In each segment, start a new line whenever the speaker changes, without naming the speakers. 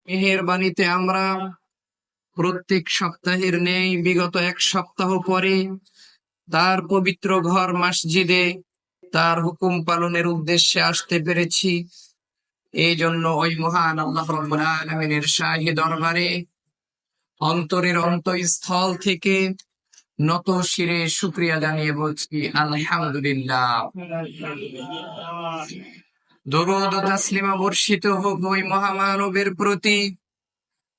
মেহেরবানিতে আমরা প্রত্যেক সপ্তাহের ন্যায় বিগত এক সপ্তাহ পরে তার পবিত্র ঘর মসজিদে তার হুকুম পালনের উদ্দেশ্যে আসতে পেরেছি। এই জন্য ওই মহান আল্লাহ রাব্বুল আলামিনের শাহী দরবারে অন্তরের অন্তঃস্থল থেকে নত শিরে শুকরিয়া জানিয়ে বলছি আলহামদুলিল্লাহ। দরুদ ও তাসলিমা বর্ষিত হোক ওই মহামানবের প্রতি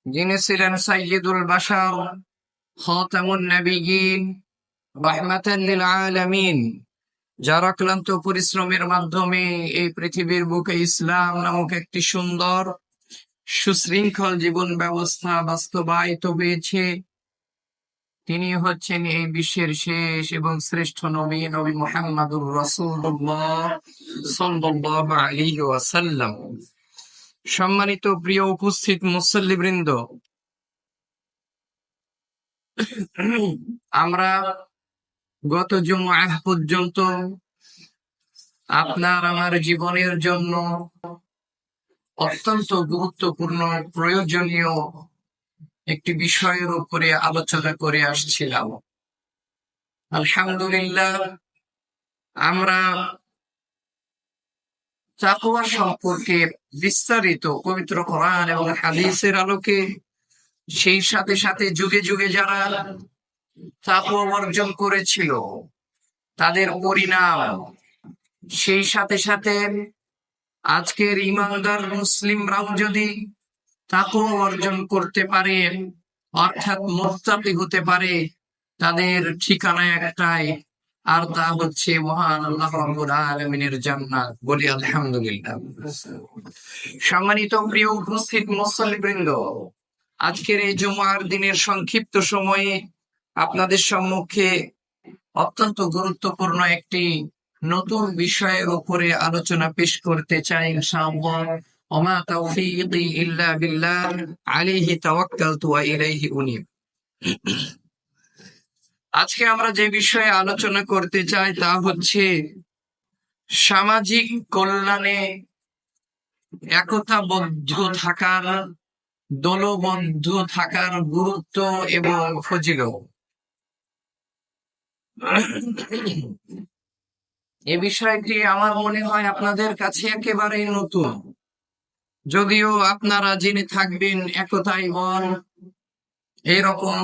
যিনি ছিলেন সাইয়্যিদুল বাশার, খাতামুন নবিয়্যিন, রাহমাতাল লিল আলামিন, যার অক্লান্ত পরিশ্রমের মাধ্যমে এই পৃথিবীর বুকে ইসলাম নামক একটি সুন্দর সুশৃঙ্খল জীবন ব্যবস্থা বাস্তবায়িত হয়েছে। তিনি হচ্ছেন এই বিশ্বের শেষ এবং শ্রেষ্ঠ নবী, নবী মুহাম্মদুর রাসূলুল্লাহ সাল্লাল্লাহু আলাইহি ওয়াসাল্লাম। সম্মানিত প্রিয় উপস্থিত মুসল্লিবৃন্দ, আমরা গত জুমআহ পর্যন্ত আপনার আমার জীবনের জন্য অত্যন্ত গুরুত্বপূর্ণ প্রয়োজনীয় একটি বিষয়ের উপরে আলোচনা করে আসছিলাম। আলহামদুলিল্লাহ, আমরা তাকওয়া সম্পর্কে বিস্তারিত পবিত্র কোরআন এবং হাদিসের আলোকে, সেই সাথে সাথে যুগে যুগে যারা তাকওয়া অর্জন করেছিল তাদের পরিণাম, সেই সাথে সাথে আজকের ইমানদার মুসলিমরাও যদি তাকওয়া অর্জন করতে পারে, অর্থাৎ মুত্তাকি হতে পারে, তাদের ঠিকানা একটাই, আর তা হচ্ছে মহান আল্লাহ রাব্বুল আলামিনের জান্নাত। বলি আলহামদুলিল্লাহ। সম্মানিত প্রিয় উপস্থিত মুসল্লিবৃন্দ, আজকের এই জুমার দিনের সংক্ষিপ্ত সময়ে আপনাদের সম্মুখে অত্যন্ত গুরুত্বপূর্ণ একটি নতুন বিষয়ের উপরে আলোচনা পেশ করতে চাই ইনশাআল্লাহ। ওমা তাওফীকি ইল্লা বিল্লাহ, আলাইহি তাওয়াক্কালতু ওয়া ইলাইহি উনীব। আজকে আমরা যে বিষয়ে আলোচনা করতে চাই তা হচ্ছে সামাজিক কল্যাণে একতাবদ্ধ থাকার, দলবদ্ধ থাকার গুরুত্ব এবং ফজিলত। এ বিষয়টি আমার মনে হয় আপনাদের কাছে একেবারেই নতুন, যদিও আপনারা জেনে থাকবেন একতাই বল এরকম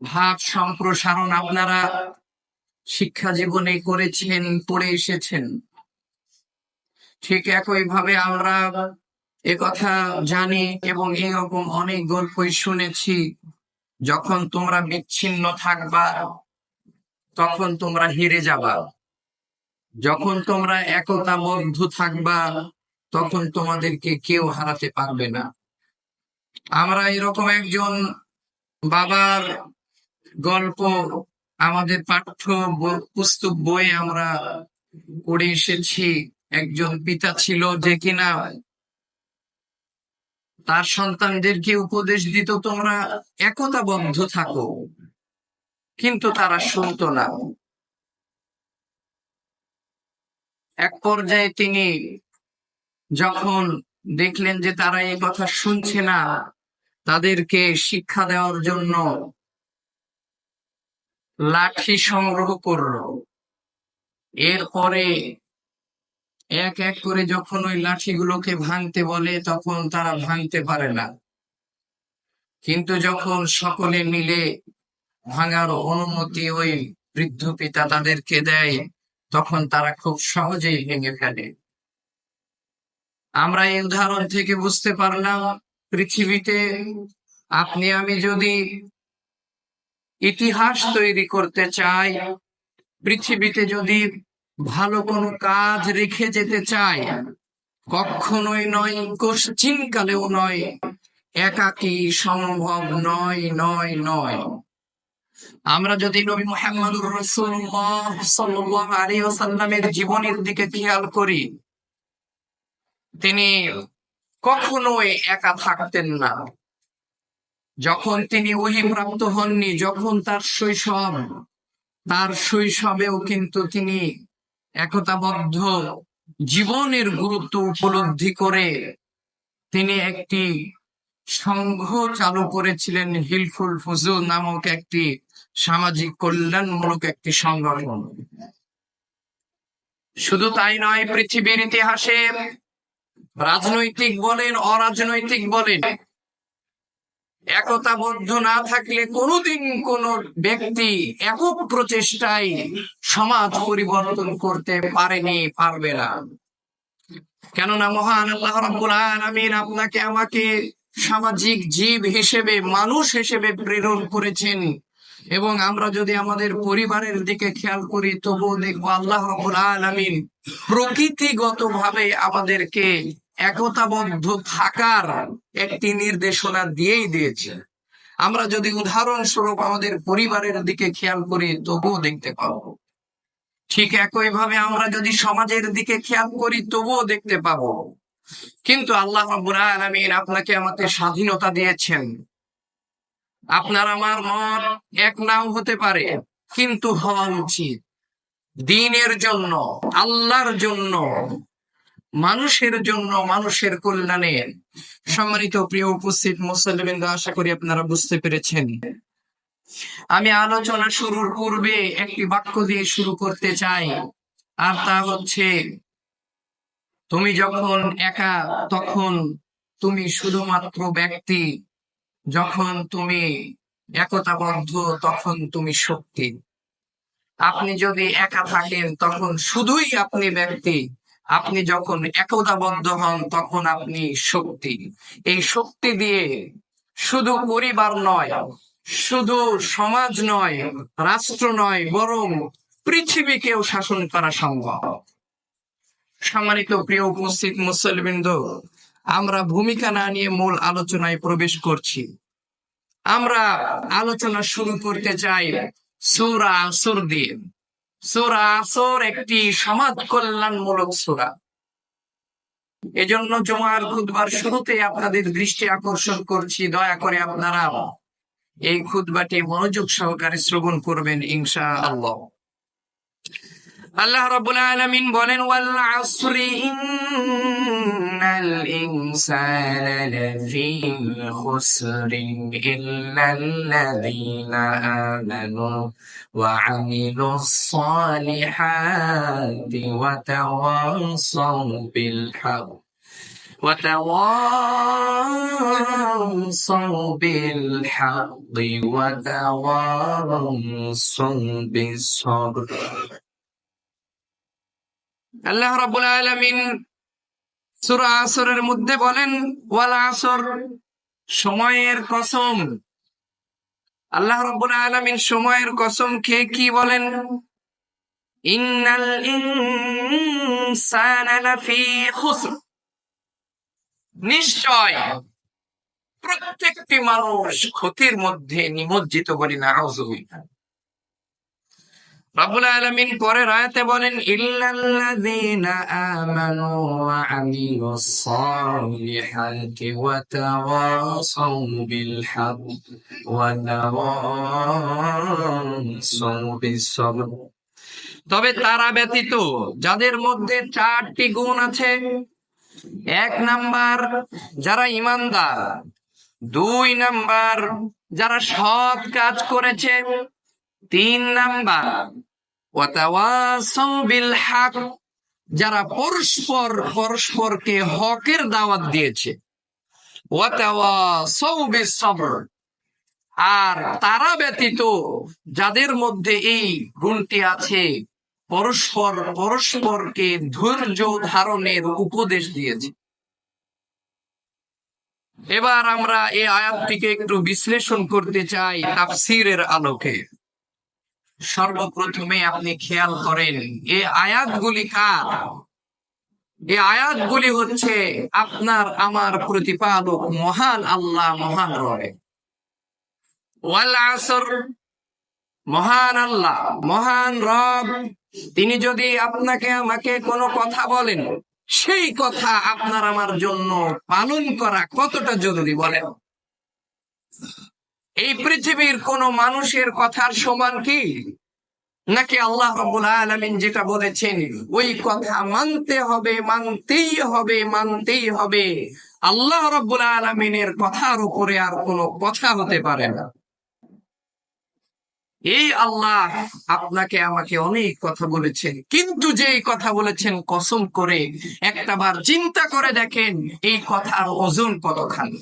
ভাব সম্প্রসারণ আপনারা শিক্ষা জীবনে করেছেন, পড়ে এসেছেন। ঠিক একইভাবে আমরা একথা জানি এবং এরকম অনেক গল্পই শুনেছি, যখন তোমরা বিচ্ছিন্ন থাকবা তখন তোমরা হেরে যাবা, যখন তোমরা একতাবদ্ধ থাকবা তখন তোমাদেরকে কেউ হারাতে পারবে না। আমরা এরকম একজন বাবার গল্প আমাদের পাঠ্য পুস্তক বইয়ে আমরা পড়ে এসেছি। একজন পিতা ছিল যে কিনা তার সন্তানদেরকে উপদেশ দিত, তোমরা একতাবদ্ধ থাকো, কিন্তু তারা শুনতো না। এক পর্যায়ে তিনি যখন দেখলেন যে তারা এই কথা শুনছে না, তাদেরকে শিক্ষা দেওয়ার জন্য লাঠি সংগ্রহ করলো। এরপরে এক এক করে যখন ওই লাঠিগুলোকে ভাঙতে বলে তখন তারা ভাঙতে পারে না, কিন্তু যখন সকলে মিলে ভাঙার অনুমতি ওই বৃদ্ধ পিতা তাদেরকে দেয় তখন তারা খুব সহজেই ভেঙে ফেলে। আমরা এই উদাহরণ থেকে বুঝতে পারলাম, পৃথিবীতে আপনি আমি যদি ইতিহাস তৈরি করতে চাই, পৃথিবীতে যদি ভালো কোনো কাজ রেখে যেতে চাই, কখনোই নয়, কোশ্চিনকালেও নয়, একাকী সম্ভব নয় নয় নয়। আমরা যদি নবী মুহাম্মদুর রাসূলুল্লাহ সাল্লাল্লাহু আলাইহি ওয়াসাল্লামের জীবনের দিকে খেয়াল করি, তিনি কখনোই একা থাকতেন না। যখন তিনি ওহীপ্রাপ্ত হননি, যখন তার শৈশবেও কিন্তু তিনি একতাবদ্ধ জীবনের গুরুত্ব উপলব্ধি করে তিনি একটি সংঘ চালু করেছিলেন, হিলফুল ফুজুল নামক একটি সামাজিক কল্যাণমূলক একটি সংগঠন। শুধু তাই নয়, পৃথিবীর ইতিহাসে রাজনৈতিক বলেন অরাজনৈতিক বলেন, একতাবদ্ধ না থাকলে কোনোদিন কোন ব্যক্তি একক প্রচেষ্টায় সমাজ পরিবর্তন করতে পারেনি, পারবে না। কেননা মহান আল্লাহ রাব্বুল আলামিন আপনাকে আমাকে সামাজিক জীব হিসেবে, মানুষ হিসেবে প্রেরণ করেছেন। এবং আমরা যদি আমাদের পরিবারের দিকে খেয়াল করি, তবুও দেখবো আল্লাহ রাব্বুল আলামিন প্রকৃতিগতভাবে আমাদেরকে একতাবদ্ধ থাকার একটি নির্দেশনা দিয়েই দিয়েছে। আমরা যদি উদাহরণস্বরূপ আমাদের পরিবারের দিকে খেয়াল করি, তবুও দেখতে পাবো। ঠিক একইভাবে আমরা যদি সমাজের দিকে খেয়াল করি, তবুও দেখতে পাবো। কিন্তু আল্লাহ রাব্বুল আলামিন আপনাকে আমাকে স্বাধীনতা দিয়েছেন। আপনার আমার মত এক নাও হতে পারে, কিন্তু হওয়া উচিত দ্বীনের জন্য, আল্লাহর জন্য, মানুষের জন্য, মানুষের কল্যাণে। সম্মানিত প্রিয় উপস্থিত মুসল্লিবৃন্দ, আশা করি আপনারা বুঝতে পেরেছেন। আমি আলোচনা শুরুর পূর্বে একটি বাক্য দিয়ে শুরু করতে চাই, আর তা হচ্ছে, তুমি যখন একা তখন তুমি শুধুমাত্র ব্যক্তি, যখন তুমি একতাবদ্ধ তখন তুমি শক্তি। আপনি যদি একা থাকেন তখন শুধুই আপনি ব্যক্তি, আপনি যখন একতাবদ্ধ হন তখন আপনি শক্তি। এই শক্তি দিয়ে শুধু পরিবার নয়, শুধু সমাজ নয়, রাষ্ট্র নয়, বরং পৃথিবীকেও শাসন করা সম্ভব। সম্মানিত প্রিয় উপস্থিত মুসল্লিবৃন্দ, আমরা ভূমিকা না নিয়ে মূল আলোচনায় প্রবেশ করছি। আমরা আলোচনা শুরু করতে চাই সূরা আসর দিয়ে। সূরা আসর একটি সমাজ কল্যাণমূলক সূরা। এজন্য জুমার খুতবার শুরুতে আপনাদের দৃষ্টি আকর্ষণ করছি, দয়া করে আপনারা এই খুতবাটি মনোযোগ সহকারে শ্রবণ করবেন ইনশাআল্লাহ। আল্লাহ রাব্বুল আলামিন বলেন, ওয়াল আসরি ইন্নাল ইনসানা লাফি খুসরিন ইল্লাল্লাযীনা আমানু ওয়া আমিলুস সালিহাতি ওয়া তাওয়াসাউ বিল হক وتواصوا بالحق وتواصوا بالصبر। আল্লাহ রাব্বুল আলামিন সূরা আসরের মধ্যে বলেন, ওয়াল আসর, সময়ের কসম। আল্লাহ রাব্বুল আলামিন সময়ের কসম খেয়ে কি বলেন? ইন্নাল ইনসানা লাফি খুসর, নিশ্চয় প্রত্যেকটি মানুষ ক্ষতির মধ্যে নিমজ্জিত, বলি নাউযুবিল্লাহ। রাব্বুল আলামিন পরের আয়াতে বলেন, ইল্লাল্লাযীনা আমানু ওয়া আমিলুস সালিহাতি ওয়া তাওয়াসাউ বিল হক ওয়া তাওয়াসাউ বিস সবর। তবে তারা ব্যতীত যাদের মধ্যে চারটি গুণ আছে। 1 নাম্বার, যারা ঈমানদার। 2 নাম্বার, যারা সৎ কাজ করেছে। 3 নাম্বার, ওয়াতাওয়াসাউ বিল হক, যারা পরস্পরকে হকের দাওয়াত দিয়েছে। ওয়াতাওয়াসাউ বিস সবর, আর তারা ব্যতীত যাদের মধ্যে এই গুণটি আছে, পরস্পরকে ধৈর্য ধারণের উপদেশ দিয়েছে। এবার আমরা এই আয়াতটিকে একটু বিশ্লেষণ করতে চাই তাফসীরের আলোকে। সর্বপ্রথমে আপনি খেয়াল করেন, এই আয়াতগুলি কার? এই আয়াতগুলি হচ্ছে আপনার আমার প্রতিপালক মহান আল্লাহ, মহান রব। ওয়াল আসর, মহান আল্লাহ, মহান রব, তিনি যদি আপনাকে আমাকে কোনো কথা বলেন, সেই কথা আপনার আমার জন্য পালন করা কতটা জরুরি বলেন? এই পৃথিবীর কোন মানুষের কথার সমান কি? নাকি আল্লাহ রাব্বুল আলামিন যেটা বলেছেন ওই কথা মানতে হবে, মানতেই হবে, মানতেই হবে? আল্লাহ রাব্বুল আলামিনের কথার উপরে আর কোনো কথা হতে পারে না। এই আল্লাহ আপনাকে আমাকে অনেক কথা বলেছেন, কিন্তু যে কথা বলেছেন কসম করে একটাবার চিন্তা করে দেখেন এই কথার ওজন কতখানি।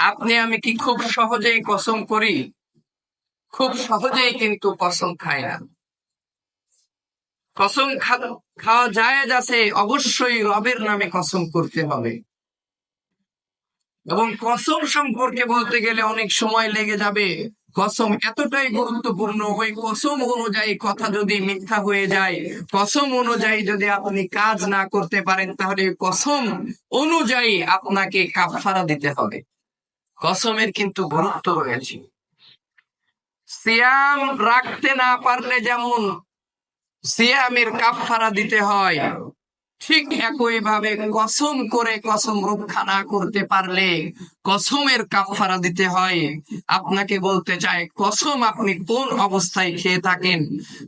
আপনি আমি কি খুব সহজেই কসম করি? খুব সহজেই কিন্তু কসম খাই না। কসম খাওয়া জায়েজ আছে, অবশ্যই রবের নামে কসম করতে হবে। এবং কসম সম্পর্কে বলতে গেলে অনেক সময় লেগে যাবে। কসম এতটাই গুরুত্বপূর্ণ, ওই কসম অনুযায়ী কথা যদি মিথ্যা হয়ে যায়, কসম অনুযায়ী যদি আপনি কাজ না করতে পারেন, তাহলে কসম অনুযায়ী আপনাকে কাফারা দিতে হবে। কসমের কিন্তু গুরুত্ব রয়েছে। সিয়াম রাখতে না পারলে যেমন সিয়ামের কাফারা দিতে হয়, ঠিক একই ভাবে কসম করে কসম রক্ষা না করতে পারলে কসমের কাফারা দিতে হয়। আপনাকে বলতে চাই, কসম আপনি কোন অবস্থায় খেয়ে থাকেন?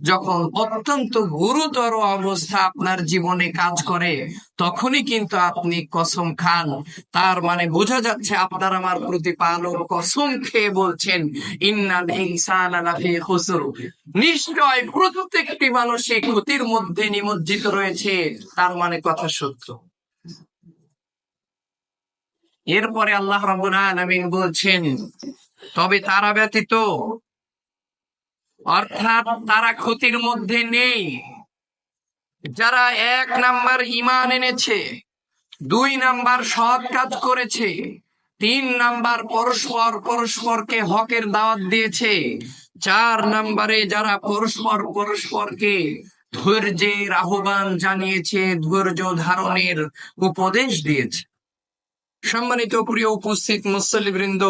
যখন অত্যন্ত গুরুতর অবস্থা আপনার জীবনে কাজ করে, তখনই কিন্তু আপনি কসম খান। তার মানে বোঝা যাচ্ছে আপনার আমার প্রতিপালক কসম খেয়ে বলছেন, ইন্নাল ইনসানা লাফি খুসর, নিশ্চয় প্রত্যেকটি মানুষই ক্ষতির মধ্যে নিমজ্জিত রয়েছে। তার মানে কথা সত্য। এরপরে আল্লাহ রাব্বুল আলামিন বলছেন, তবে তারা ব্যতীত, অর্থাৎ তারা ক্ষতির মধ্যে নেই যারা 1 নাম্বার ঈমান এনেছে, 2 নাম্বার সৎ কাজ করেছে, 3 নাম্বার পরস্পরকে হকের দাওয়াত দিয়েছে, 4 নাম্বারে যারা পরস্পরকে ধৈর্যের আহ্বান জানিয়েছে, ধৈর্য ধারণের উপদেশ দিয়েছে। সম্মানিত প্রিয় উপস্থিত মুসল্লিবৃন্দ,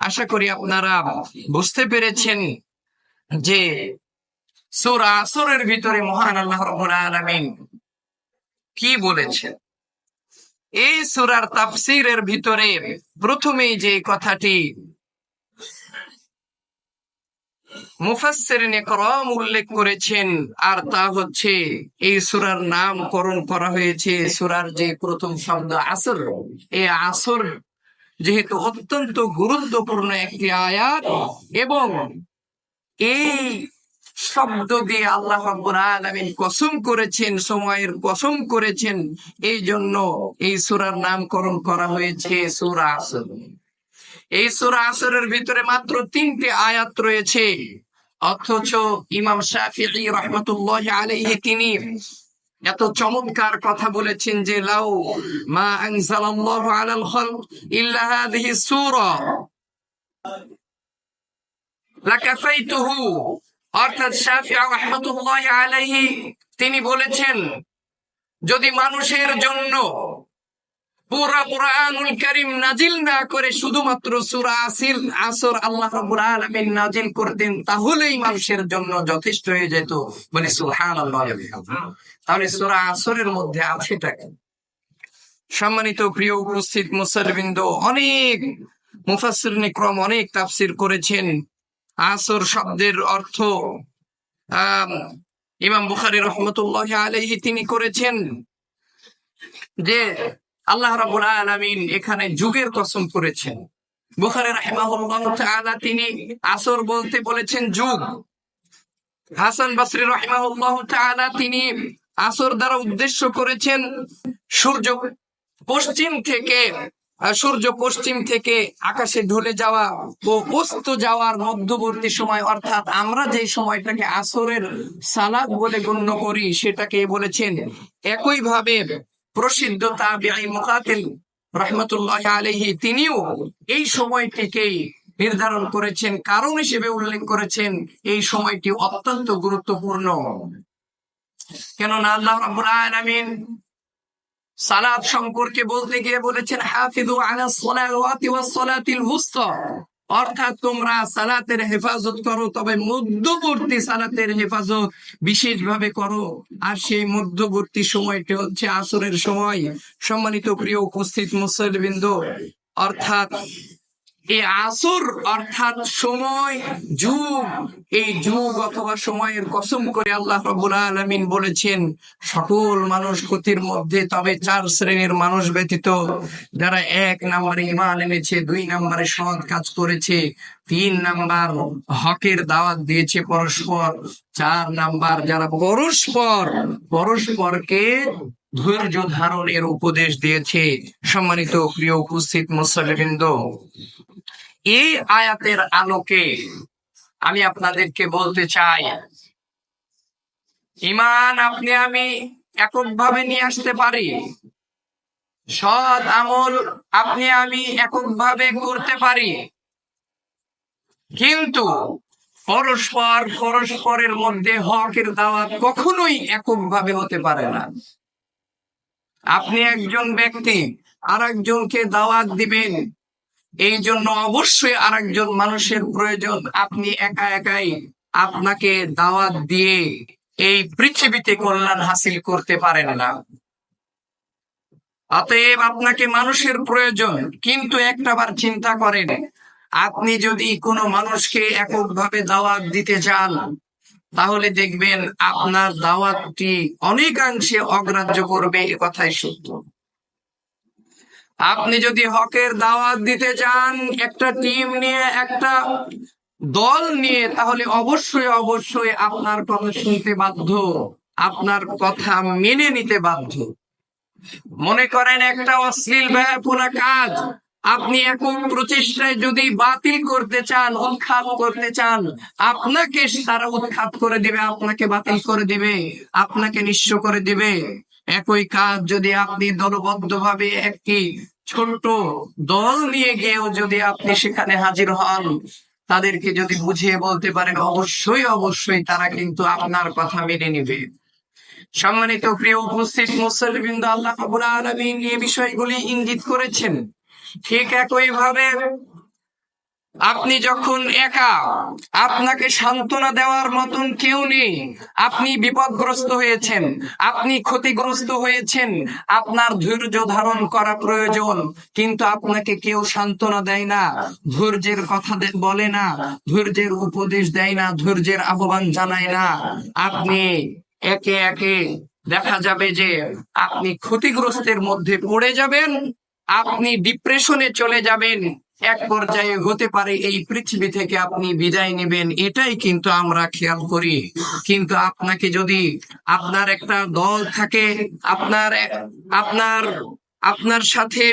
আশা করি আপনারা বুঝতে পেরেছেন যে সূরা আসরের ভিতরে মহান আল্লাহ রাব্বুল আলামিন কি বলেছেন। এই সূরার তাফসীরের ভিতরে প্রথমেই যে কথাটি মুফাসসিরিনে কেরাম উল্লেখ করেছেন, আর তা হচ্ছে এই সূরার নামকরণ করা হয়েছে সূরার যে প্রথম শব্দ আসর। এই আসর যেহেতু অত্যন্ত গুরুত্বপূর্ণ একটি আয়াত, এবং এই শব্দ দিয়ে আল্লাহ রাব্বুল আলামিন কসম করেছেন, সময়ের কসম করেছেন, এই জন্য এই সূরার নামকরণ করা হয়েছে সূরা আসর। এই সূরা আসরের ভিতরে মাত্র 3টি আয়াত রয়েছে, অথচ ইমাম শাফিঈ রাহমাতুল্লাহি আলাইহি তিনি এত চমৎকার কথা বলেছেন যে লাউ মা আনজালাল্লাহু আলাল খালক ইল্লা হাযিহি সূরা লাকাফাইতুহু। অর্থাৎ শাফিঈ রাহমাতুল্লাহি আলাইহি তিনি বলেছেন, যদি মানুষের জন্য পুরা কুরআনুল কারীম নাজিল না করে শুধুমাত্র সূরা আসর আল্লাহ রাব্বুল আলামিন নাজিল করতেন, তাহলেই মানুষের জন্য যথেষ্ট হয়ে যেত। বলে সুবহানাল্লাহ। তাহলে সূরা আসরের মধ্যে আছেটা কি? সম্মানিত প্রিয় উপস্থিত মুসল্লিবৃন্দ, অনেক মুফাসসিরিনে কেরাম অনেক তাফসীর করেছেন। আসর শব্দের অর্থ ইমাম বুখারী রাহমাতুল্লাহি আলাইহি তিনি করেছেন যে আল্লাহ রাব্বুল আলামিন এখানে যুগের কসম করেছেন। বুখারী রাহিমাহুল্লাহ তাআলা তিনি আসর বলতে বলেছেন যুগ। হাসান বসরি রাহিমাহুল্লাহ তাআলা তিনি আসর দ্বারা উদ্দেশ্য করেছেন সূর্য পশ্চিম থেকে আকাশে ঢলে যাওয়া ও অস্ত যাওয়ার মধ্যবর্তী সময়, অর্থাৎ আমরা যে সময়টাকে আসরের সালাত বলে গণ্য করি সেটাকে বলেছেন। একইভাবে প্রসিদ্ধ তাবিঈ মুকাতিল রাহমাতুল্লাহি আলাইহি তিনিও এই সময়টিকেই নির্ধারণ করেছেন, কারণ হিসেবে উল্লেখ করেছেন এই সময়টি অত্যন্ত গুরুত্বপূর্ণ। কেননা আল্লাহ রাব্বুল আলামিন সালাত সম্পর্কে বলতে গিয়ে বলেছেন, হাফিযু আলাস সালাওয়াতি ওয়াস সালাতিল উসতা, অর্থাৎ তোমরা সালাতের হেফাজত করো, তবে মধ্যবর্তী সালাতের হেফাজত বিশেষভাবে করো। আর সেই মধ্যবর্তী সময়টি হচ্ছে আসরের সময়। সম্মানিত প্রিয় উপস্থিত মুসল্লিবৃন্দ, অর্থাৎ এই আসর অর্থাৎ সময়, যুগ, এই যুগ অথবা সময়ের কসম করে আল্লাহ রাব্বুল আলামিন বলেছেন সকল মানুষ ক্ষতির মধ্যে, তবে 4 শ্রেণীর মানুষ ব্যতীত, যারা 1 নম্বরে ঈমান এনেছে, 2 নম্বরে সৎ কাজ করেছে, 3 নাম্বার হকের দাওয়াত দিয়েছে পরস্পর, 4 নাম্বার যারা পরস্পরকে ধৈর্য ধারণের উপদেশ দিয়েছে। সম্মানিত প্রিয় উপস্থিত মুসল্লিবৃন্দ, এই আয়াতের আলোকে আমি আপনাদেরকে বলতে চাই, ঈমান আপনি আমি এককভাবে নিয়ে আসতে পারি, সৎ আমল আপনি আমি এককভাবে করতে পারি, কিন্তু পরস্পরের মধ্যে হকের দাওয়াত কখনোই এককভাবে হতে পারে না। আপনি একজন ব্যক্তি আর একজনকে দাওয়াত দিবেন, এই জন্য অবশ্যই আরেকজন মানুষের প্রয়োজন। আপনি একা একাই আপনাকে দাওয়াত দিয়ে এই পৃথিবীতে কল্যাণ হাসিল করতে পারেন না। অতএব আপনাকে মানুষের প্রয়োজন। কিন্তু একটাবার চিন্তা করেন, আপনি যদি কোনো মানুষকে এককভাবে দাওয়াত দিতে চান, তাহলে দেখবেন আপনার দাওয়াতটি অনেকাংশে অগ্রাহ্য করবে, এ কথাই সত্য। আপনি যদি হকের দাওয়াত দিতে চান একটা টিম নিয়ে, একটা দল নিয়ে, তাহলে অবশ্যই আপনার কথা শুনতে বাধ্য, আপনার কথা মেনে নিতে বাধ্য। মনে করেন একটা অশ্লীল ব্যয়পূর্ণ কাজ আপনি একক প্রচেষ্টায় যদি বাতিল করতে চান, উৎখাত করতে চান, আপনাকে তারা উৎখাত করে দিবে, আপনাকে বাতিল করে দিবে, আপনাকে নিঃস্ব করে দিবে। একই কাজ যদি আপনি দলবদ্ধভাবে একটি ছোট দল নিয়ে গিয়েও যদি আপনি সেখানে হাজির হন, তাদেরকে যদি বুঝিয়ে বলতে পারেন, অবশ্যই তারা কিন্তু আপনার কথা মেনে নিবে। সম্মানিত প্রিয় উপস্থিত মুসল্লিবৃন্দ, আল্লাহ রাব্বুল আলামিন এই বিষয়গুলি ইঙ্গিত করেছেন। ঠিক একইভাবে আপনি যখন একা, আপনাকে সান্ত্বনা দেওয়ার মতন কেউ নেই, আপনি বিপদগ্রস্ত হয়েছেন, আপনি ক্ষতিগ্রস্ত হয়েছেন, আপনার ধৈর্য ধারণ করা প্রয়োজন, কিন্তু আপনাকে কেউ সান্ত্বনা দেয় না, ধৈর্যের কথা বলে না, ধৈর্যের উপদেশ দেয় না, ধৈর্যের আহ্বান জানায় না। আপনি একে একে দেখা যাবে যে আপনি ক্ষতিগ্রস্তের মধ্যে পড়ে যাবেন, আপনি ডিপ্রেশনে চলে যাবেন, এক পর্যায়ে হতে পারে এই পৃথিবী থেকে আপনি বিদায় নেবেন। এটাই কিন্তু আমরা খেয়াল করি। কিন্তু আপনাকে যদি আপনার একটা দল থাকে, আপনার আপনার সাথে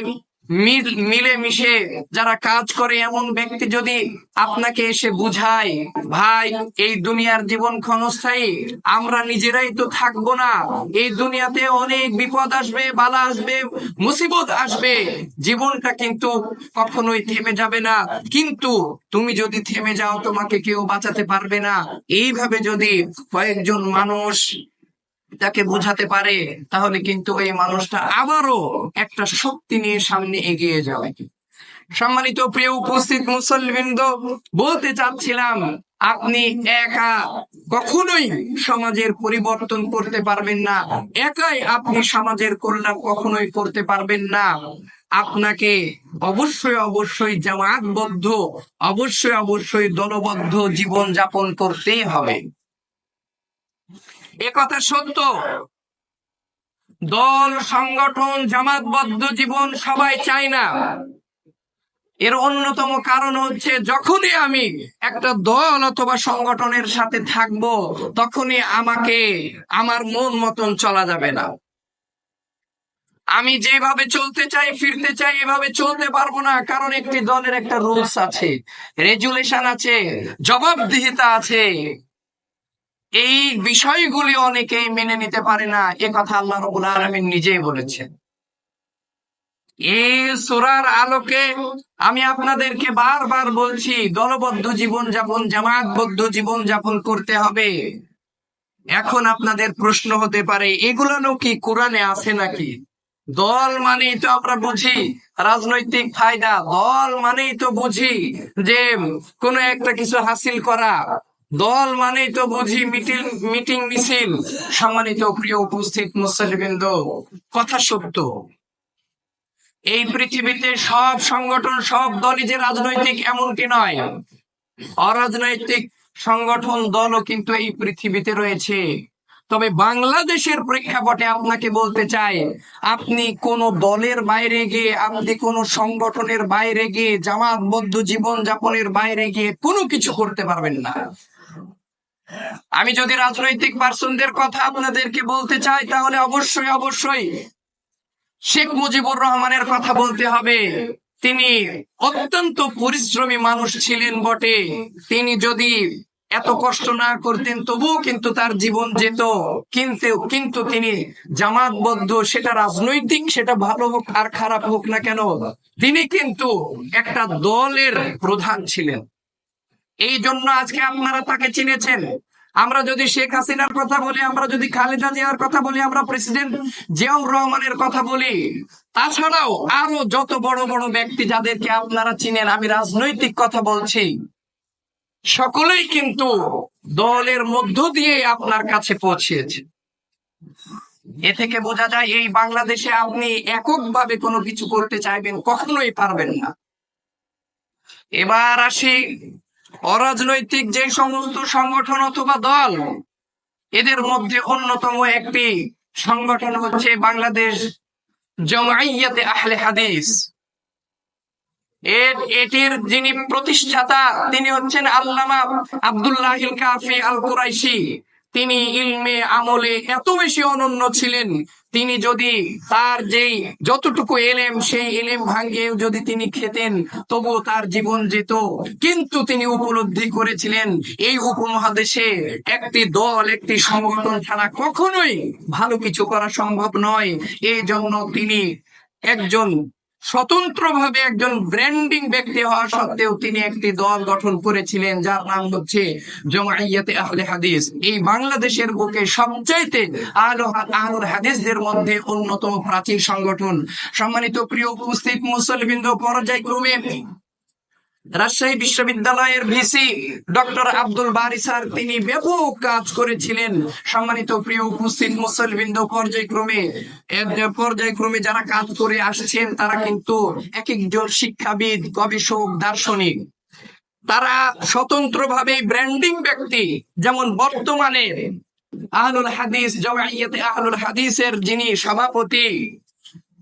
মিলে মিশে যারা কাজ করে, এমন ব্যক্তি যদি আপনাকে এসে বুঝায়, ভাই এই দুনিয়ার জীবন ক্ষণস্থায়ী, আমরা নিজেরাই তো থাকবো না, এই দুনিয়াতে অনেক বিপদ আসবে, বালা আসবে, মুসিবত আসবে, জীবনটা কিন্তু কখনোই থেমে যাবে না, কিন্তু তুমি যদি থেমে যাও তোমাকে কেউ বাঁচাতে পারবে না, এইভাবে যদি কয়েকজন মানুষ তাকে বোঝাতে পারে, তাহলে কিন্তু এই মানুষটা আবারও একটা শক্তি নিয়ে সামনে এগিয়ে যাবে। সম্মানিত প্রিয় উপস্থিত মুসল্লিবৃন্দ, বলতে চাচ্ছিলাম, আপনি একা কখনোই সমাজের পরিবর্তন করতে পারবেন না, একাই আপনি সমাজের কল্যাণ কখনোই করতে পারবেন না। আপনাকে অবশ্যই জামাতবদ্ধ, অবশ্যই দলবদ্ধ জীবন যাপন করতেই হবে। একথা সত্য, দল সংগঠন জামাতবদ্ধ জীবন সবাই চায় না। এর অন্যতম কারণ হচ্ছে, যখনই আমি একটা দল অথবা সংগঠনের সাথে থাকব, তখনই আমাকে আমার মন মতন চলা যাবে না। আমি যেভাবে চলতে চাই, ফিরতে চাই, এভাবে চলতে পারবো না, কারণ একটি দলের একটা রুলস আছে, রেজুলেশন আছে, জবাবদিহিতা আছে। এই বিষয়গুলি অনেকেই মেনে নিতে পারে না, এ কথা আল্লাহ রাব্বুল আলামিন নিজেই বলেছেন। এই সূরার আলোকে আমি আপনাদেরকে বারবার বলছি, দলবদ্ধ জীবন যাপন, জামাতবদ্ধ জীবন যাপন করতে হবে। এখন আপনাদের প্রশ্ন হতে পারে, এগুলো কি কোরআনে আছে নাকি? দল মানেই তো আমরা বুঝি রাজনৈতিক ফায়দা, দল মানেই তো বুঝি যে কোনো একটা কিছু হাসিল করা, দল মানেই তো বুঝি মিটিং মিছিল। সম্মানিত প্রিয় উপস্থিত মুসল্লিবৃন্দ, কথা সত্য, এই পৃথিবীতে সব সংগঠন, সব দলই যে রাজনৈতিক এমনটি নয়, অরাজনৈতিক সংগঠন দলও কিন্তু এই পৃথিবীতে রয়েছে। তবে বাংলাদেশের প্রেক্ষাপটে আপনাকে বলতে চাই, আপনি কোন দলের বাইরে গিয়ে, আপনি কোন সংগঠনের বাইরে গিয়ে, জামাতবদ্ধ জীবন যাপনের বাইরে গিয়ে কোনো কিছু করতে পারবেন না। আমি যদি রাজনৈতিক পার্সনদের কথা আপনাদেরকে বলতে চাই, তাহলে অবশ্যই অবশ্যই শেখ মুজিবুর রহমানের কথা বলতে হবে। তিনি অত্যন্ত পরিশ্রমী মানুষ ছিলেন বটে, তিনি যদি এত কষ্ট না করতেন তবুও কিন্তু তার জীবন যেত। কিন্তু তিনি জামাতবদ্ধ, সেটা রাজনৈতিক, সেটা ভালো হোক আর খারাপ হোক না কেন, তিনি কিন্তু একটা দলের প্রধান ছিলেন। এই জন্য আজকে আপনারা তাকে চিনেছেন। আমরা যদি শেখ হাসিনার কথা বলি, আমরা যদি খালেদা জিয়ার কথা বলি, আমরা প্রেসিডেন্ট জিয়াউর রহমানের কথা বলি, তাছাড়াও আরো যত বড় বড় ব্যক্তি যাদেরকে আপনারা চিনেন, আমি রাজনৈতিক কথা বলছি, সকলেই কিন্তু দলের মধ্য দিয়ে আপনার কাছে পৌঁছেছে। এ থেকে বোঝা যায় এই বাংলাদেশে আপনি এককভাবে কোনো কিছু করতে চাইবেন, কখনোই পারবেন না। এবার আসি অরাজনৈতিক যে সমস্ত সংগঠন অথবা দল, এদের মধ্যে অন্যতম একটি সংগঠন হচ্ছে বাংলাদেশ জামায়াতে আহলে হাদিস। এটির যিনি প্রতিষ্ঠাতা, তিনি হচ্ছেন আল্লামা আব্দুল্লাহিল কাফি আল কুরাইশি। তিনি ইলমে আমলে এত বেশি অনন্য ছিলেন, তিনি যদি তার যেই যতটুকু এলেম, সেই এলেম ভাঙ্গেও যদি তিনি খেতেন তবুও তার জীবন যেত। কিন্তু তিনি উপলব্ধি করেছিলেন এই উপমহাদেশে একটি দল, একটি সংগঠন ছাড়া কখনোই ভালো কিছু করা সম্ভব নয়। এই জন্য তিনি একজন স্বতন্ত্রভাবে একজন ব্র্যান্ডিং ব্যক্তি হওয়া সত্ত্বেও তিনি একটি দল গঠন করেছিলেন, যার নাম হচ্ছে জামায়াতে আহলে হাদিস। এই বাংলাদেশের বুকে সবচাইতে আহলুল হাদিসদের মধ্যে অন্যতম প্রাচীন সংগঠন। সম্মানিত প্রিয় উপস্থিত মুসলিমবৃন্দ, পর্যায়ক্রমে রাজশাহী বিশ্ববিদ্যালয়ের ভিসি ডক্টর আব্দুল বারী স্যার, তিনি ব্যাপক কাজ করেছিলেন। সম্মানিত প্রিয় উপস্থিত মুসলিমবৃন্দ, পর্যায়ক্রমে যারা কাজ করে আসছেন, তারা কিন্তু এক একজন শিক্ষাবিদ, গবেষক, দার্শনিক, তারা স্বতন্ত্রভাবে ব্র্যান্ডিং ব্যক্তি। যেমন বর্তমানে আহলুল হাদিস, জামায়াতে আহলুল হাদিসের যিনি সভাপতি,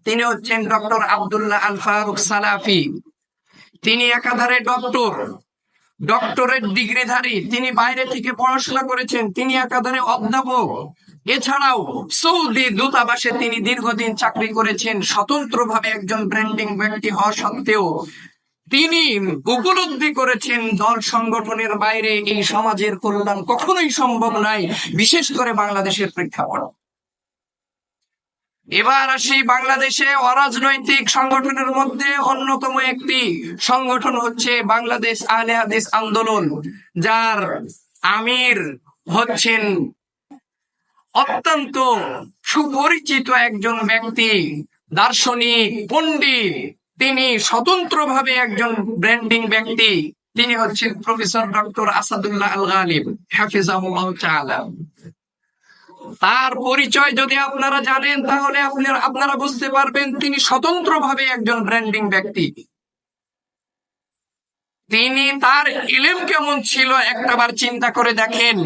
তিনি হচ্ছেন ডক্টর আব্দুল্লাহ আল ফারুক সালাফি। তিনি একাধারে ডক্টরেট ডিগ্রিধারী, তিনি বাইরে থেকে পড়াশোনা করেছেন, তিনি একাধারে অধ্যাপক। এছাড়াও সৌদি দূতাবাসে তিনি দীর্ঘদিন চাকরি করেছেন। স্বতন্ত্রভাবে একজন ব্র্যান্ডিং ব্যক্তি হওয়া সত্ত্বেও তিনি উপলব্ধি করেছেন দল সংগঠনের বাইরে এই সমাজের কল্যাণ কখনোই সম্ভব নয়, বিশেষ করে বাংলাদেশের প্রেক্ষাপট। এবার আসি বাংলাদেশে অরাজনৈতিক সংগঠনের মধ্যে অন্যতম একটি সংগঠন হচ্ছে বাংলাদেশ আহলে হাদিস আন্দোলন, যার আমির হচ্ছেন অত্যন্ত সুপরিচিত একজন ব্যক্তি, দার্শনিক, পণ্ডিত। তিনি স্বতন্ত্রভাবে একজন ব্র্যান্ডিং ব্যক্তি, তিনি হচ্ছেন প্রফেসর ডক্টর আসাদুল্লাহ আল গালিব হাফিজাহুল্লাহ তাআলা। তার পরিচয় যদি আপনারা জানেন, তাহলে আপনারা বুঝতে পারবেন তিনি স্বতন্ত্রভাবে একজন ব্র্যান্ডিং ব্যক্তি। তিনি, তার ইলম কেমন ছিল একটাবার চিন্তা করে দেখেন।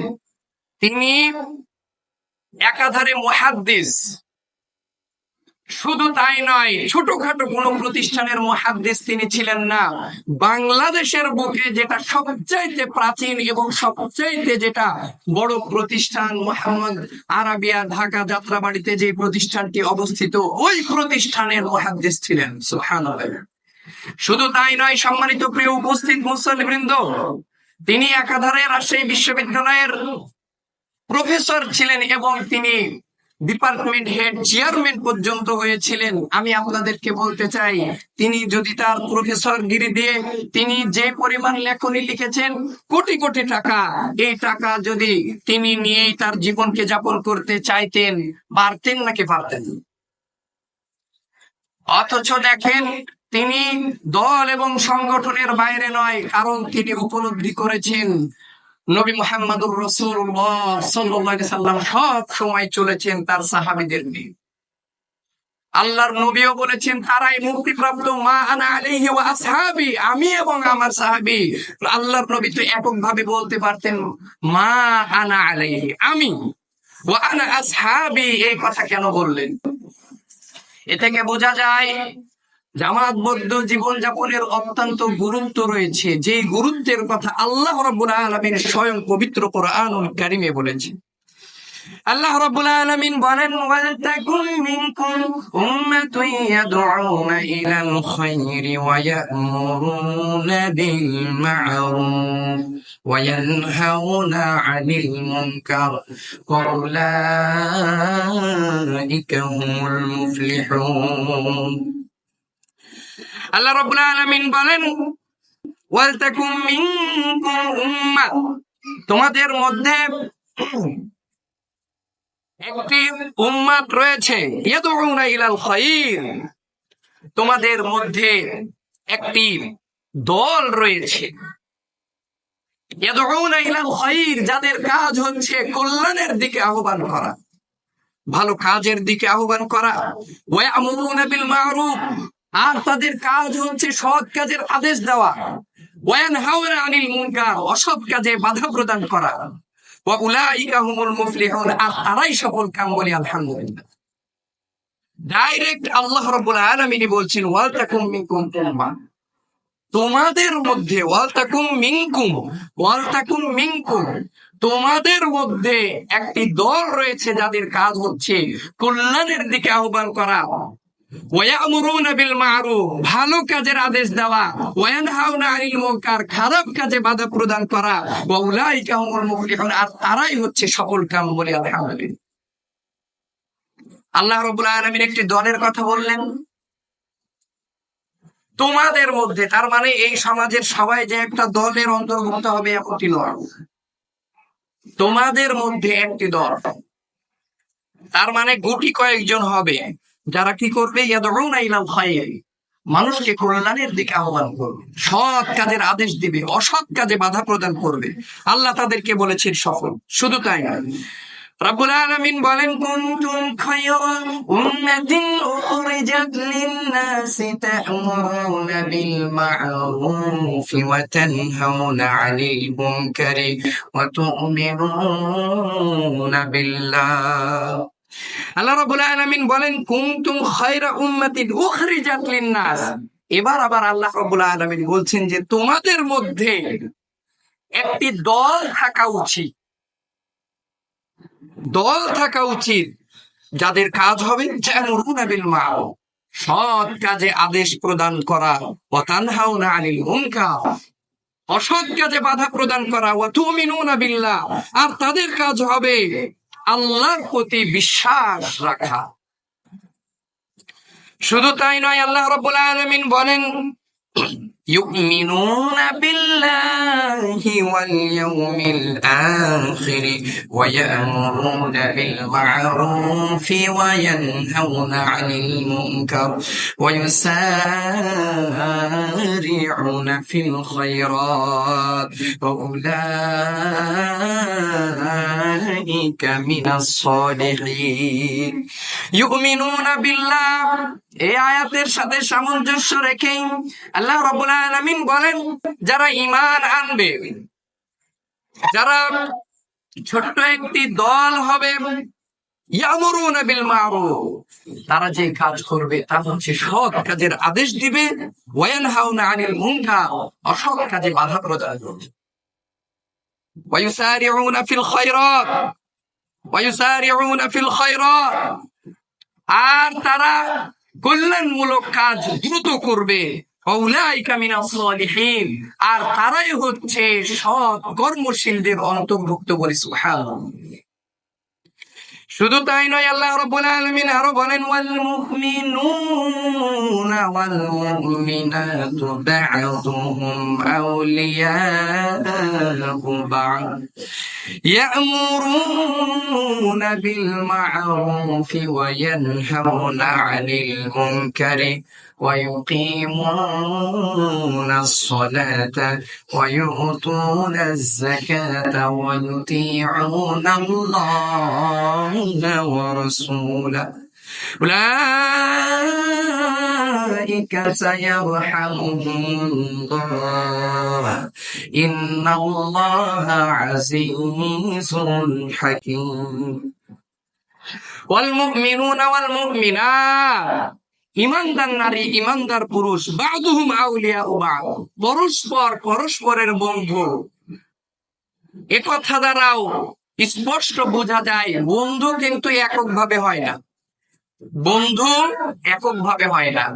তিনি একাধারে মুহাদ্দিস, শুধু তাই নয়, ছোটখাটো কোন প্রতিষ্ঠানের মুহাদ্দিস তিনি ছিলেন না। বাংলাদেশের বুকে যেটা সবচাইতে প্রাচীন এবং সবচাইতে যেটা বড় প্রতিষ্ঠান, মোহাম্মদ আরাবিয়া ঢাকা যাত্রাবাড়িতে যে প্রতিষ্ঠানটি অবস্থিত, ওই প্রতিষ্ঠানের মুহাদ্দিস ছিলেন। সুবহানাল্লাহ। শুধু তাই নয়, সম্মানিত প্রিয় উপস্থিত মুসলিমবৃন্দ, তিনি একাধারে রাজশাহী বিশ্ববিদ্যালয়ের প্রফেসর ছিলেন এবং তিনি ডিপার্টমেন্ট হেড, চেয়ারম্যান পর্যন্ত হয়েছিলেন। আমি আপনাদেরকে বলতে চাই, তিনি যদি তার প্রফেসর গিরি দিয়ে তিনি যে পরিমাণ লেখনী লিখেছেন, কোটি কোটি টাকা, এই টাকা যদি তিনি নিয়েই তার জীবনকে যাপন করতে চাইতেন, পারতেন নাকি পারতেন? অথচ দেখেন, তিনি দল এবং সংগঠনের বাইরে নয়, কারণ তিনি উপলব্ধি করেছেন নবী মুহাম্মদুর রাসূলুল্লাহ সাল্লাল্লাহু আলাইহি সাল্লাম সব সময় চলেছেন তার সাহাবীদের নিয়ে। আল্লাহর নবীও বলেছেন তারাই মুক্তিপ্রাপ্ত, মা আনা আলাইহি ওয়া আসহাবি, আমি এবং আমার সাহাবী। আল্লাহর নবী তো এককভাবে বলতে পারতেন মা আনা আলাইহি, আমি, ওয়া আনা আসহাবি, এই কথা কেন বললেন? এ থেকে বোঝা যায় জামাতবদ্ধ জীবনযাপনের অত্যন্ত গুরুত্ব রয়েছে, যে গুরুত্বের কথা আল্লাহ রাব্বুল আলামিন স্বয়ং পবিত্র কোরআনুল কারীমে বলেছেন। আল্লাহ রাব্বুল আলামিন বলেন, ওয়ালতাকুম মিনকুম উম্মাতুন ইয়াদউনা ইলাল খায়রি ওয়া ইয়া'মুরুনা বিল মা'রুফ ওয়া ইয়ানহাউনা 'আনিল মুনকার ওয়া উলাইকা হুমুল মুফলিহুন। আল্লাহ রাব্বুল আলামিন বলেন, ওয়ালতাকুম মিনকুম উম্মাহ, তোমাদের মধ্যে একটি উম্মাত রয়েছে, ইয়াদউনা ইলাল খায়র, তোমাদের মধ্যে একটি দল রয়েছে, ইয়াদউনা ইলাল খায়র, যাদের কাজ হচ্ছে কল্যাণের দিকে আহ্বান করা, ভালো কাজের দিকে আহ্বান করা, ওয়া ইয়া'মুরুনা বিল মা'রুফ, আর তাদের কাজ হচ্ছে সৎ কাজের আদেশ দেওয়া, ওয়া ইয়ানহাউনা আনিল মুনকার, অসৎ কাজে বাধা প্রদান করা, ওয়া উলাইকা হুমুল মুফলিহুন, আর তারাই সফল কাম, বলি আলহামদুলিল্লাহ। ডাইরেক্ট আল্লাহ রাব্বুল আলামিন বলছেন ওয়ালতাকুম মিনকুম উম্মাহ, তোমাদের মধ্যে, ওয়ালতাকুম মিনকুম, ওয়ালতাকুম মিনকুম, তোমাদের মধ্যে একটি দল রয়েছে যাদের কাজ হচ্ছে কল্যাণের দিকে আহ্বান করা, ওয়া ইয়া'মুরুনা বিল মা'রুফ, ভালো কাজের আদেশ দেওয়া, ওয়া ইয়ানহাউনা আনিল মুনকার, খারাপ কাজে বাধা প্রদান করা, ওয়া উলাইকা হুমুল মুফলিহুন, আর তারাই হচ্ছে সফল কাম, বলি আলহামদুলিল্লাহ। আল্লাহ রাব্বুল আলামিন একটি দলের কথা বললেন তোমাদের মধ্যে, তার মানে এই সমাজের সবাই যে একটা দলের অন্তর্ভুক্ত হবে এমনটি নয়, তোমাদের মধ্যে একটি দল, তার মানে গুটি কয়েকজন হবে যারা কি করবে, ইয়াদউনা ইলাল খায়র, মানুষকে কল্যাণের দিকে আহ্বান করবে, সৎ কাজের আদেশ দিবে, অসৎ কাজে বাধা প্রদান করবে। আল্লাহ তাদেরকে বলেছেন সফল। শুধু তাই না, রাব্বুল আলামিন বলেন, কুনতুম খায়রা উম্মাতিন উখরিজাত লিন-নাসি তা'মুরুনা বিল মা'রুফি ওয়া তানহাউনা 'আনিল মুনকারি ওয়া তু'মিনুনা বিল্লাহ। আল্লাহ রাব্বুল আলামিন বলেন, কুনতুম খায়রা উম্মাতিন উখরিজাত লিন-নাস। এবার আবার আল্লাহ রাব্বুল আলামিন বলছেন যে তোমাদের মধ্যে একটি দল থাকা উচিত, দল থাকা উচিত যাদের কাজ হবে তা'মুরুনা বিল মা'রুফ, সৎ কাজে আদেশ প্রদান করা, ওয়া তানহাউনা আনিল মুনকার, অসৎ কাজে বাধা প্রদান করা, ওয়া তু'মিনুনা বিল্লাহ, আর তাদের কাজ হবে আল্লাহর প্রতি বিশ্বাস রাখা। শুধু তাই নয়, আল্লাহ রাব্বুল আলামিন বলেন, يؤمنون بالله واليوم الآخر ويأمرون بالمعروف وينهون عن المنكر ويسارعون في الخيرات وأولئك من الصالحين। يؤمنون بالله, এই আয়াতের সাথে সামঞ্জস্য রেখে আল্লাহ রাব্বুল আলামিন বলেন, যারা ঈমান আনবে, যারা ছোট্ট একটি দল হবে, ইয়ামুরুনা বিল মা'রুফ, তারা যে কাজ করবে তা হচ্ছে সৎ কাজের আদেশ দিবে, ওয়া ইয়ানহাউনা আনিল মুনকার, অসৎ কাজে বাধা প্রদান করবে, ওয়া ইউসারিউনা ফিল খায়রাত, ওয়া ইউসারিউনা ফিল খায়রাত, আর তারা কল্যাণমূলক কাজ দ্রুত করবে, উলাইকা মিনাস সালিহিন, আর তারাই হচ্ছে সৎ কর্মশীলদের অন্তর্ভুক্ত, বলি সুবহানাল্লাহ। শুধু তাই নয়, আল্লাহ রাব্বুল আলামিন আরো বলেন, ওয়াল মুমিনুনা ওয়াল মুমিনাতু বা'দুহুম আউলিয়াউ বা'দ ইয়া'মুরুনা বিল মা'রুফি ওয়া ইয়ানহাউনা 'আনিল মুনকারি ويقيمون الصلاة ويؤتون الزكاة ويطيعون الله ورسوله উলাইকা সায়ারহামুহুমুল্লাহ ইন্নাল্লাহা আজিজুন হাকীম। ওয়াল মুমিনুনা ওয়াল মুমিনাত, ঈমানদার নারী ঈমানদার পুরুষ, বা'দুহুম আউলিয়াউ বা'দ, পরস্পর পরস্পরের বন্ধু। একথা দ্বারাও স্পষ্ট বোঝা যায় বন্ধু কিন্তু এককভাবে হয় না, বন্ধু এককভাবে হয় না।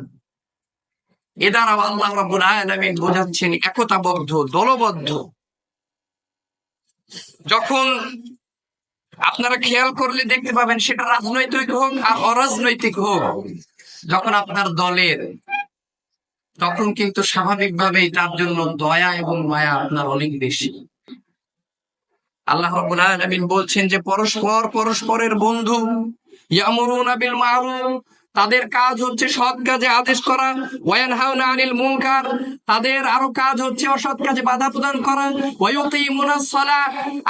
এ দ্বারা আল্লাহ রাব্বুল আলামিন বোঝাচ্ছেন একতাবদ্ধ, দলবদ্ধ। যখন আপনারা খেয়াল করলে দেখতে পাবেন, সেটা রাজনৈতিক হোক আর অরাজনৈতিক হোক, যখন আপনার দলের, তখন কিন্তু স্বাভাবিকভাবেই তার জন্য দয়া এবং মায়া আপনার অনেক বেশি। আল্লাহ রাব্বুল আলামিন বলছেন যে পরস্পর পরস্পরের বন্ধু। ইয়ামুরুনা বিল মারুফ, তাদের কাজ হচ্ছে সৎ কাজে আদেশ করা। ওয়ায়ানহাউনা আনিল মুনকার, তাদের আরো কাজ হচ্ছে অসৎ কাজে বাধা প্রদান করা। ওয়ায়ুকিমুনাস সালাহ,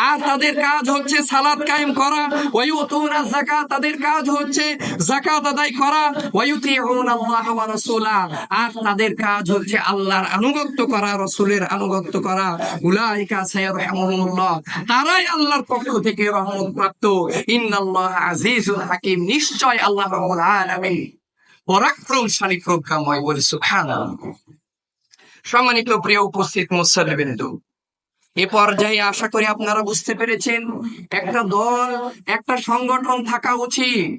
আর তাদের কাজ হচ্ছে সালাত কায়েম করা। ওয়ায়ুতুনাজ যাকাত, তাদের কাজ হচ্ছে যাকাত আদায় করা। ওয়ায়ুতিউনাল্লাহ ওয়া রাসূলা, আর তাদের কাজ হচ্ছে আল্লাহর আনুগত্য করা, রাসূলের আনুগত্য করা। উলাইকা সায়ারহামুহুমুল্লাহ, তারাই আল্লাহর পক্ষ থেকে রহমত প্রাপ্ত। ইন্নাল্লাহা আজিজুল হাকীম, নিশ্চয় আল্লাহ রাব্বুল আলামিন পরাক্রমশালী প্রজ্ঞাময়। বলে সুবহানাল্লাহ। সম্মানিত প্রিয় উপস্থিত মুসল্লিবৃন্দ, এ পর্যায়ে আশা করি আপনারা বুঝতে পেরেছেন একটা দল, একটা সংগঠন থাকা উচিত।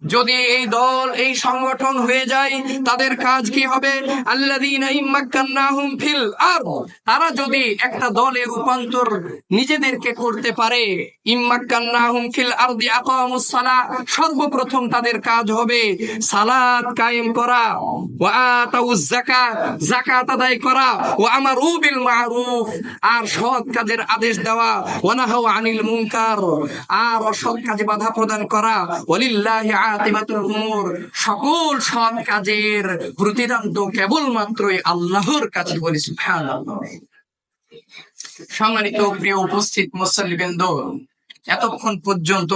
যদি এই দল, এই সংগঠন হয়ে যায়, তাদের কাজ কি হবে? আল্লাযীনা ইম্মাক্কান্নাহুম ফিল আরদ, তারা যদি একটা দলে রূপান্তর নিজেদেরকে করতে পারে, ইম্মাক্কান্নাহুম ফিল আরদি আকামুস সালাহ, সর্বপ্রথম তাদের কাজ হবে সালাত কায়েম করা, ওয়া আতাউজ যাকাত, যাকাত আদায় করা, ওয়া আমারু বিল মারুফ, আর সৎ কাজের আদেশ দেওয়া, ওয়া নাহাউ আনিল মুনকার, আর অসৎ কাজে বাধা প্রদান করা। ওয়ালিল্লাহি আতিবাতুল উমুর, সকল সৎ কাজের প্রতিদান তো কেবলমাত্রই আল্লাহর কাছে। বলি সুবহানাল্লাহ। সম্মানিত প্রিয় উপস্থিত মুসল্লিবৃন্দ, এতক্ষণ পর্যন্ত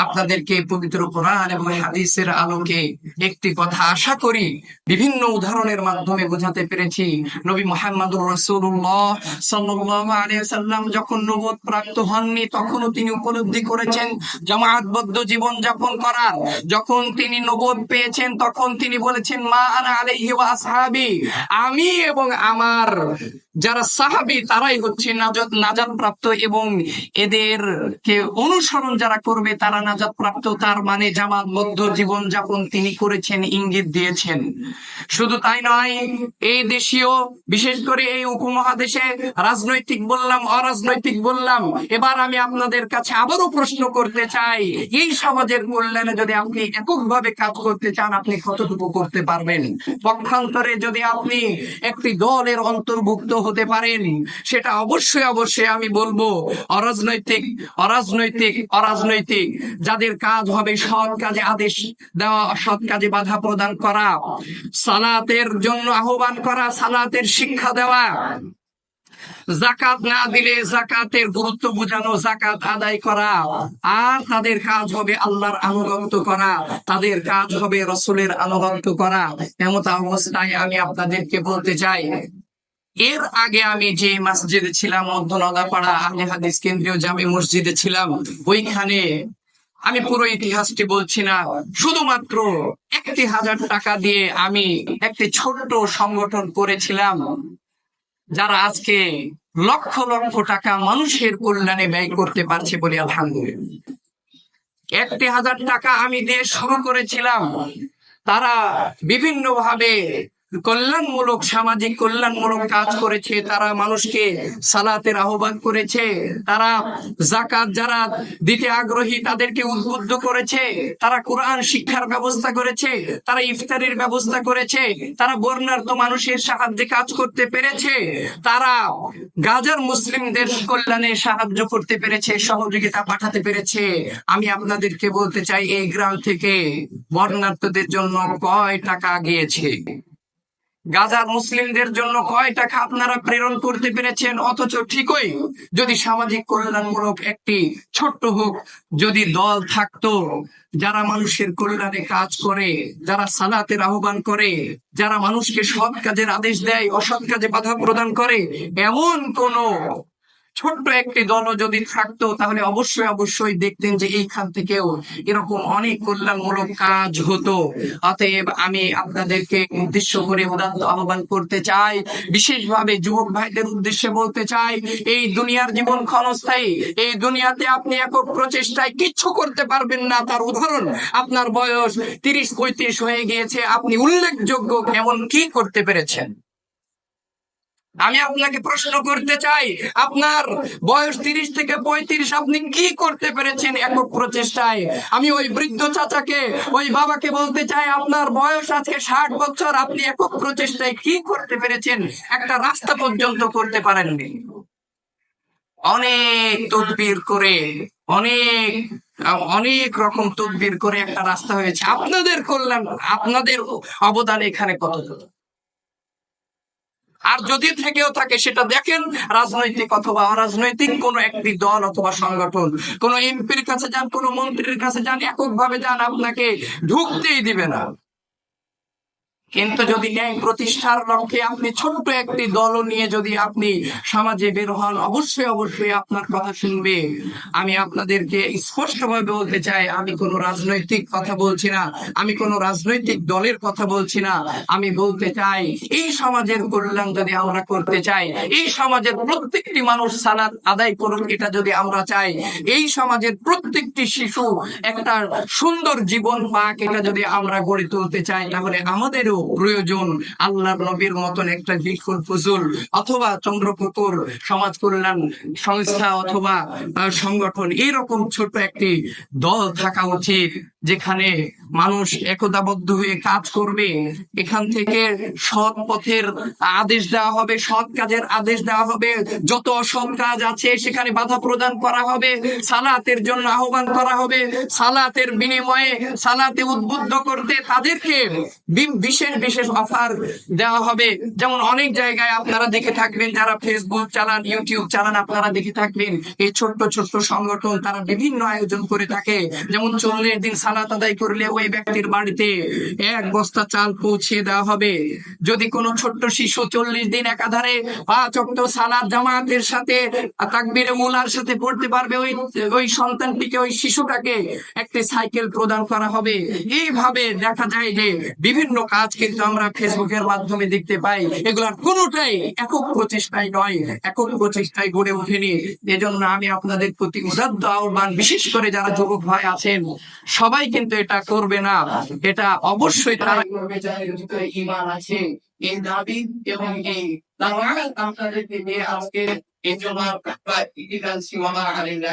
আপনাদেরকে পবিত্র কোরআন এবং হাদিসের আলোকে একটি কথা আশা করি বিভিন্ন উদাহরণের মাধ্যমে বোঝাতে পেরেছি। নবী মুহাম্মদুর রাসূলুল্লাহ সাল্লাল্লাহু আলাইহি ওয়াসাল্লাম যখন নবুয়ত প্রাপ্ত হননি, তখনও তিনি উপলব্ধি করেছেন জামায়াতবদ্ধ জীবন যাপন করার। যখন তিনি নবুয়ত পেয়েছেন, তখন তিনি বলেছেন মা আনা আলাইহি ওয়া আসহাবি, আমি এবং আমার যারা সাহাবী তারাই হচ্ছে নাজাত প্রাপ্ত, এবং এদেরকে অনুসরণ যারা করবে তারা নাজাত প্রাপ্ত। তার মানে জামাতবদ্ধ জীবন যাপন তিনি করেছেন, ইঙ্গিত দিয়েছেন। শুধু তাই নয়, এই দেশীয়, বিশেষ করে এই উপমহাদেশে রাজনৈতিক বললাম, অরাজনৈতিক বললাম, এবার আমি আপনাদের কাছে আবারও প্রশ্ন করতে চাই, এই সমাজের কল্যাণে যদি আপনি এককভাবে কাজ করতে চান, আপনি কতটুকু করতে পারবেন? পক্ষান্তরে যদি আপনি একটি দলের অন্তর্ভুক্ত হতে পারেন, সেটা অবশ্যই অবশ্যই আমি বলবো অরাজনৈতিক অরাজনৈতিক যাদের কাজ হবে সৎ কাজে আদেশ দেওয়া, অসৎ কাজে বাধা প্রদান করা, সালাতের জন্য আহ্বান করা, সালাতের শিক্ষা দেওয়া, যাকাত না দিলে যাকাতের গুরুত্ব বোঝানো, যাকাত আদায় করা, আর তাদের কাজ হবে আল্লাহর আনুগত্য করা, তাদের কাজ হবে রাসূলের আনুগত্য করা। এমত অবস্থায় আমি আপনাদেরকে বলতে চাই, এর আগে আমি যে মসজিদে ছিলাম, মধ্যনদাপাড়া আহলে হাদিস কেন্দ্রীয় জামে মসজিদে ছিলাম, ওইখানে আমি পুরো ইতিহাসটি বলছি না, শুধুমাত্র 1,000 টাকা দিয়ে আমি একটি ছোট্ট সংগঠন করেছিলাম, যারা আজকে লক্ষ লক্ষ টাকা মানুষের কল্যাণে ব্যয় করতে পারছে বলে আলহামদুলিল্লাহ। 1,000 টাকা আমি দিয়ে শুরু করেছিলাম। তারা বিভিন্ন ভাবে কল্যাণমূলক, সামাজিক কল্যাণমূলক কাজ করেছে। তারা মানুষকে সালাতের আহ্বান করেছে, তারা যাকাত যারা দিতে আগ্রহী তাদেরকে উদ্বুদ্ধ করেছে, তারা কোরআন শিক্ষার ব্যবস্থা করেছে, তারা ইফতারির ব্যবস্থা করেছে, তারা বর্ণাঢ্য মানুষের সাহায্যে কাজ করতে পেরেছে, তারা গাজার মুসলিমদের কল্যাণে সাহায্য করতে পেরেছে, সহযোগিতা পাঠাতে পেরেছে। আমি আপনাদেরকে বলতে চাই, এই গ্রাম থেকে বর্ণাঢ্যদের জন্য কয় টাকা গিয়েছে? গাজার মুসলিমদের জন্য কয় টাকা আপনারা প্রেরণ করতে পেরেছেন? অথচ ঠিকই যদি সামাজিক কল্যাণমূলক একটি ছোট্ট হোক যদি দল থাকতো, যারা মানুষের কল্যাণে কাজ করে, যারা সালাতের আহ্বান করে, যারা মানুষকে সৎ কাজের আদেশ দেয়, অসৎ কাজে বাধা প্রদান করে, এমন কোন ছোট্ট একটি দলও যদি থাকতো, তাহলে অবশ্যই অবশ্যই দেখতেন যে এইখান থেকেও এরকম অনেক কল্যাণমূলক কাজ হতো। অতএব আমি আপনাদেরকে উদ্দেশ্য করে উদাত্ত আহ্বান করতে চাই, বিশেষভাবে যুবক ভাইদের উদ্দেশ্যে বলতে চাই, এই দুনিয়ার জীবন ক্ষণস্থায়ী। এই দুনিয়াতে আপনি একক প্রচেষ্টায় কিচ্ছু করতে পারবেন না। তার উদাহরণ, আপনার বয়স 30-35 হয়ে গিয়েছে, আপনি উল্লেখযোগ্য এমন কি করতে পেরেছেন? আমি আপনাকে প্রশ্ন করতে চাই, আপনার বয়স 30 থেকে 35, আপনি কি করতে পেরেছেন একক প্রচেষ্টায়? আমি ওই বৃদ্ধ চাচাকে, ওই বাবাকে বলতে চাই, আপনার বয়স আজকে 60 বছর, আপনি একক প্রচেষ্টায় কি করতে পেরেছেন? একটা রাস্তা পর্যন্ত করতে পারেননি। অনেক তদবির করে, অনেক অনেক রকম তদবির করে একটা রাস্তা হয়েছে। আপনাদের কল্যাণ, আপনাদের অবদান এখানে কতটুকু? আর যদি থেকেও থাকে সেটা দেখেন রাজনৈতিক অথবা অরাজনৈতিক কোন একটি দল অথবা সংগঠন, কোন এমপির কাছে যান, কোন মন্ত্রীর কাছে যান, এককভাবে যান, আপনাকে ঢুকতেই দিবে না। কিন্তু যদি ন্যায় প্রতিষ্ঠার লক্ষ্যে আপনি ছোট্ট একটি দল নিয়ে যদি আপনি সমাজে বের হন, অবশ্যই অবশ্যই আপনার কথা শুনবে। আমি আপনাদেরকে স্পষ্টভাবে বলতে চাই, আমি কোনো রাজনৈতিক কথা বলছি না, আমি কোনো রাজনৈতিক দলের কথা বলছি না। আমি বলতে চাই, এই সমাজের কল্যাণ যদি আমরা করতে চাই, এই সমাজের প্রত্যেকটি মানুষ সালাত আদায় করুক, এটা যদি আমরা চাই, এই সমাজের প্রত্যেকটি শিশু একটা সুন্দর জীবন পাক, এটা যদি আমরা গড়ে তুলতে চাই, তাহলে আমাদেরও প্রয়োজন আল্লাহর নবীর মতন একটা হিলফুল ফজল অথবা চন্দ্রপুকুর সমাজ কল্যাণ সংস্থা অথবা সংগঠন, এরকম ছোট একটি দল থাকা উচিত, যেখানে মানুষ একতাবদ্ধ হয়ে কাজ করবে। এখান থেকে সৎ পথের আদেশ দেওয়া হবে, সৎ কাজের আদেশ দেওয়া হবে, যত অসৎ কাজ আছে সেখানে বাধা প্রদান করা হবে, সালাতের জন্য আহ্বান করা হবে, সালাতের বিনিময়ে সালাতে উদ্বুদ্ধ করতে তাদেরকে বিশেষ বিশেষ অফার দেওয়া হবে। যেমন অনেক জায়গায় আপনারা দেখে থাকবেন, যারা ফেসবুক চালান, ইউটিউব চালান, আপনারা দেখে থাকবেন এই ছোট্ট ছোট্ট সংগঠন তারা বিভিন্ন আয়োজন করে থাকে। যেমন 40 দিন সালাত আদায় করলে ওই ব্যক্তির বাড়িতে 1 বস্তা চাল পৌঁছে দেওয়া হবে। যদি কোনো ছোট্ট শিশু 40 দিন একাধারে 5 ওয়াক্ত সালাত জামাতের সাথে তাকবীরে উলার সাথে পড়তে পারবে, ওই সন্তানটিকে, ওই শিশুটাকে একটি সাইকেল প্রদান করা হবে। এইভাবে দেখা যায় যে বিভিন্ন কাজ কিন্তু আমরা ফেসবুকের মাধ্যমে দেখতে পাই, এগুলার কোনোটাই একক প্রচেষ্টায় নয়, একক প্রচেষ্টায় গড়ে ওঠেনি। এজন্য আমি আপনাদের প্রতি উদাত্ত আহ্বান, বিশেষ করে যারা যুবক ভাই আছেন, সবাই কিন্তু এটা করবে না, এটা অবশ্যই তারা করবে যাদের ভিতরে ঈমান আছে। এই দাবি এবং এই দাওয়াত আপনাদেরকে দিয়ে আজকে এই জমা ইতিকাল সীমা আলাইনা